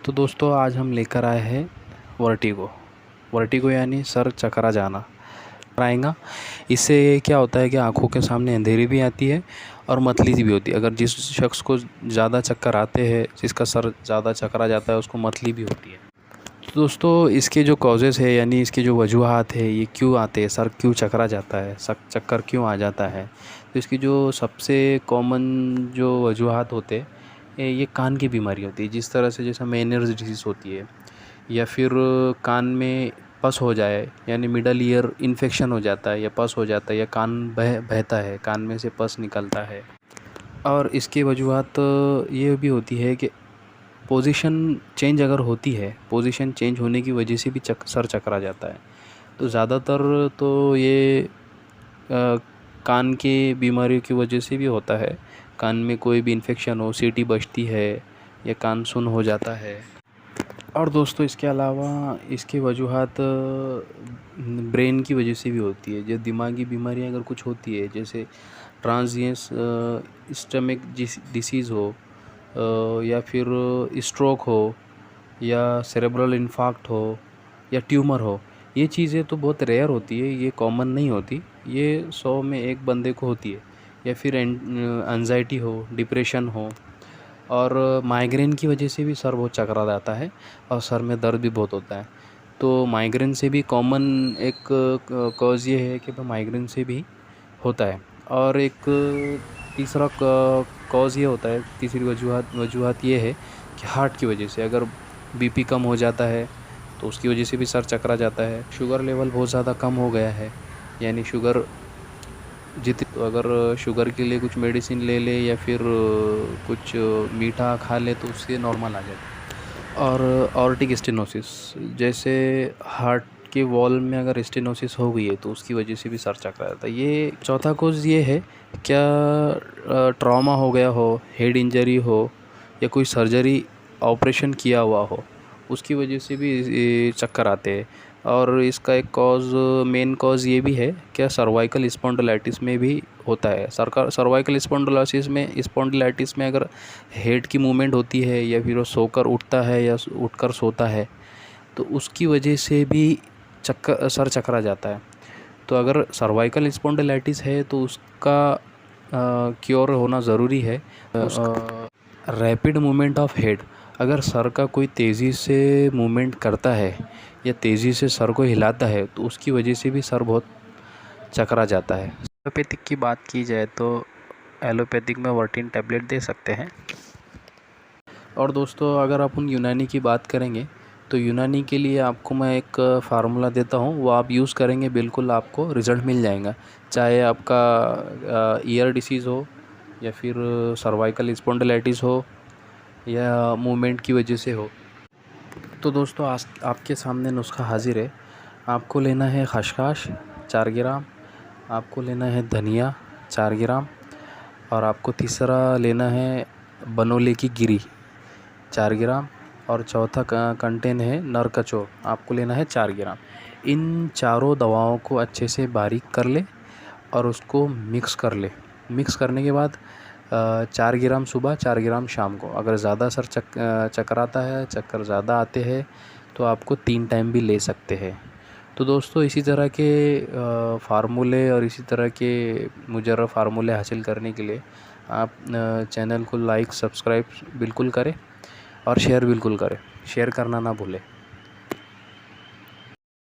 तो दोस्तों आज हम लेकर आए हैं वर्टिगो। वर्टिगो यानी सर चकरा जाना आएगा। इससे क्या होता है कि आँखों के सामने अंधेरी भी आती है और मतली भी होती है। अगर जिस शख्स को ज़्यादा चक्कर आते हैं, जिसका सर ज़्यादा चकरा जाता है, उसको मतली भी होती है। तो दोस्तों इसके जो कॉजेज़ है यानी इसकी जो वजूहात है, ये क्यों आते हैं, सर क्यों चकरा जाता है, सर चक्कर क्यों आ जाता है, तो इसकी जो सबसे कॉमन जो वजूहात होते हैं ये कान की बीमारी होती है। जिस तरह से जैसे मेनियर्स डिजीज़ होती है या फिर कान में पस हो जाए यानी मिडल ईयर इन्फेक्शन हो जाता है या पस हो जाता है या कान बहता है, कान में से पस निकलता है। और इसकी वजूहात ये भी होती है कि पोजीशन चेंज अगर होती है, पोजीशन चेंज होने की वजह से भी सर चकरा जाता है। तो ज़्यादातर तो ये कान की बीमारियों की वजह से भी होता है। कान में कोई भी इन्फेक्शन हो, सीटी बजती है या कान सुन हो जाता है। और दोस्तों इसके अलावा इसकी वजूहात ब्रेन की वजह से भी होती है। जो दिमागी बीमारियां अगर कुछ होती है, जैसे ट्रांजिएंस स्टमक डिसीज़ हो या फिर स्ट्रोक हो या सेरेब्रल इन्फार्क्ट हो या ट्यूमर हो, ये चीज़ें तो बहुत रेयर होती है, ये कॉमन नहीं होती। ये 100 में एक बंदे को होती है। या फिर एंजाइटी हो, डिप्रेशन हो और माइग्रेन की वजह से भी सर बहुत चकरा जाता है और सर में दर्द भी बहुत होता है। तो माइग्रेन से भी कॉमन एक कॉज़ ये है कि माइग्रेन से भी होता है। और एक तीसरा कॉज़ ये होता है, तीसरी वजूहात ये है कि हार्ट की वजह से अगर बीपी कम हो जाता है तो उसकी वजह से भी सर चकरा जाता है। शुगर लेवल बहुत ज़्यादा कम हो गया है, यानी शुगर अगर शुगर के लिए कुछ मेडिसिन ले ले या फिर कुछ मीठा खा ले तो उससे नॉर्मल आ जाता है। और ऑर्टिक स्टेनोसिस, जैसे हार्ट के वॉल में अगर स्टेनोसिस हो गई है तो उसकी वजह से भी सर चकरा जाता है। ये चौथा कोज़ ये है, क्या ट्रॉमा हो गया हो, हेड इंजरी हो या कोई सर्जरी ऑपरेशन किया हुआ हो, उसकी वजह से भी चक्कर आते हैं। और इसका एक मेन कॉज़ ये भी है, क्या सर्वाइकल स्पॉन्डिलाइटिस में भी होता है। सर्वाइकल स्पॉन्डिलाइटिस में अगर हेड की मूवमेंट होती है या फिर वो सोकर उठता है या उठकर सोता है तो उसकी वजह से भी सर चकरा जाता है। तो अगर सर्वाइकल स्पॉन्डिलाइटिस है तो उसका क्योर होना ज़रूरी है। रैपिड मूवमेंट ऑफ हेड, अगर सर का कोई तेज़ी से मूवमेंट करता है या तेज़ी से सर को हिलाता है तो उसकी वजह से भी सर बहुत चकरा जाता है। एलोपैथिक की बात की जाए तो एलोपैथिक में वर्टिन टैबलेट दे सकते हैं। और दोस्तों अगर अपन यूनानी की बात करेंगे तो यूनानी के लिए आपको मैं एक फार्मूला देता हूँ, वो आप यूज़ करेंगे बिल्कुल आपको रिज़ल्ट मिल जाएगा। चाहे आपका ईयर डिसीज़ हो या फिर सर्वाइकल स्पॉन्डिलाइटिस हो या मूवमेंट की वजह से हो। तो दोस्तों आज आपके सामने नुस्खा हाजिर है। आपको लेना है खसखस 4 ग्राम, आपको लेना है धनिया 4 ग्राम और आपको तीसरा लेना है बनोले की गिरी 4 ग्राम और चौथा कंटेन है नर कचौर, आपको लेना है 4 ग्राम। इन चारों दवाओं को अच्छे से बारीक कर ले और उसको मिक्स कर ले। मिक्स करने के बाद 4 ग्राम सुबह 4 ग्राम शाम को। अगर ज़्यादा सर चकराता है, चक्कर ज़्यादा आते हैं तो आपको 3 टाइम भी ले सकते हैं। तो दोस्तों इसी तरह के फार्मूले और इसी तरह के मुजर्रब फार्मूले हासिल करने के लिए आप चैनल को लाइक सब्सक्राइब बिल्कुल करें और शेयर बिल्कुल करें। शेयर करना ना भूलें।